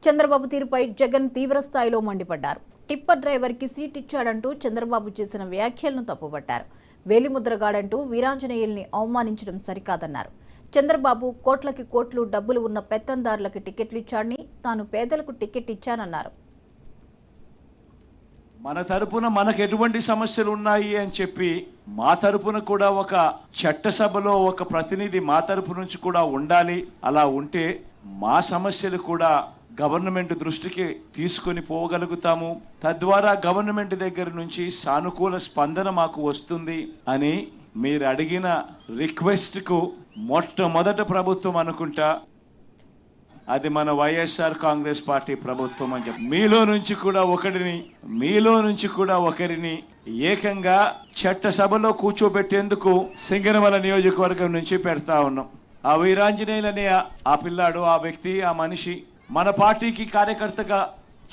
చంద్రబాబు తీరుపై జగన్ తీవ్ర స్థాయిలో మండిపడ్డారు. టిప్పర్ డ్రైవర్కి సీట్ ఇచ్చాడంటూ చంద్రబాబు చేసిన వ్యాఖ్యలను తప్పుపట్టారు. వేలిముద్రగాడంటూ వీరాంజనేయుల్ని అవమానించడం సరికాదన్నారు. చంద్రబాబు కోట్లకి కోట్లు డబ్బులు ఉన్న పెత్తందారులకు టికెట్లు ఇచ్చాడని, తాను పేదలకు టికెట్ ఇచ్చానన్నారు. మన తరపున మనకు ఎటువంటి సమస్యలు ఉన్నాయి అని చెప్పి మా తరపున కూడా ఒక చట్టసభలో ఒక ప్రతినిధి మా తరపు నుంచి కూడా ఉండాలి. అలా ఉంటే మా సమస్యలు కూడా గవర్నమెంట్ దృష్టికి తీసుకొని పోగలుగుతాము. తద్వారా గవర్నమెంట్ దగ్గర నుంచి సానుకూల స్పందన మాకు వస్తుంది అని మీరు అడిగిన రిక్వెస్ట్కు మొట్టమొదట ప్రభుత్వం అనుకుంటా అది మన వైఎస్ఆర్ కాంగ్రెస్ పార్టీ ప్రభుత్వం అని చెప్పి మీలో నుంచి కూడా ఒకరిని ఏకంగా చట్టసభలో కూర్చోబెట్టేందుకు సింగనమల నియోజకవర్గం నుంచి పెడతా ఉన్నాం. ఆ వీరాంజనేయులు అనే ఆ పిల్లాడు, ఆ వ్యక్తి, ఆ మనిషి మన పార్టీకి కార్యకర్తగా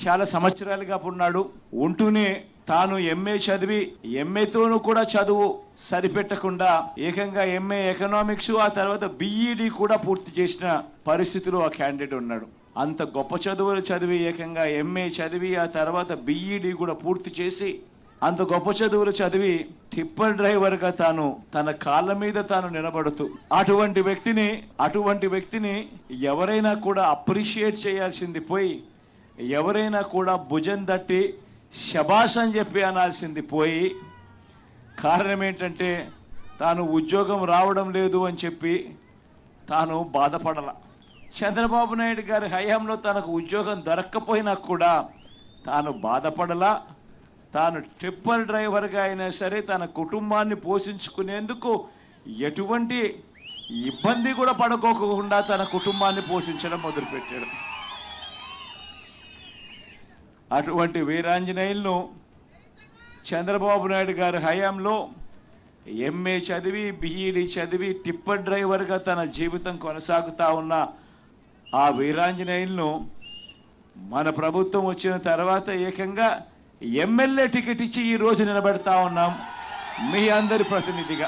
చాలా సంవత్సరాలుగా ఉన్నాడు. ఉంటూనే తాను ఎంఏ చదివి ఎంఏతోనూ కూడా చదువు సరిపెట్టకుండా ఏకంగా ఎంఏ ఎకనామిక్స్ ఆ తర్వాత బిఈడి కూడా పూర్తి చేసిన పరిస్థితిలో ఆ క్యాండిడేట్ ఉన్నాడు. అంత గొప్ప చదువులు చదివి ఏకంగా ఎంఏ చదివి ఆ తర్వాత బిఈడి కూడా పూర్తి చేసి అంత గొప్ప చదువులు చదివి టిప్పర్ డ్రైవర్గా తాను తన కాళ్ళ మీద తాను నిలబడుతూ అటువంటి వ్యక్తిని ఎవరైనా కూడా అప్రిషియేట్ చేయాల్సింది పోయి ఎవరైనా కూడా భుజం తట్టి శబాష్ అని చెప్పి అనాల్సింది పోయి కారణం ఏంటంటే తాను ఉద్యోగం రావడం లేదు అని చెప్పి తాను బాధపడాల. చంద్రబాబు నాయుడు గారి హయాంలో తనకు ఉద్యోగం దొరక్కపోయినా కూడా తాను బాధపడలా. తాను టిప్పర్ డ్రైవర్గా అయినా సరే తన కుటుంబాన్ని పోషించుకునేందుకు ఎటువంటి ఇబ్బంది కూడా పడుకోకుండా తన కుటుంబాన్ని పోషించడం మొదలుపెట్టాడు. అటువంటి వీరాంజనేయులను చంద్రబాబు నాయుడు గారి హయాంలో ఎంఏ చదివి బిఈడి చదివి టిప్పర్ డ్రైవర్గా తన జీవితం కొనసాగుతా ఉన్న ఆ వీరాంజనేయులను మన ప్రభుత్వం వచ్చిన తర్వాత ఏకంగా ఎమ్మెల్యే టికెట్ ఇచ్చి ఈ రోజు నిలబెడతా ఉన్నాం మీ అందరి ప్రతినిధిగా.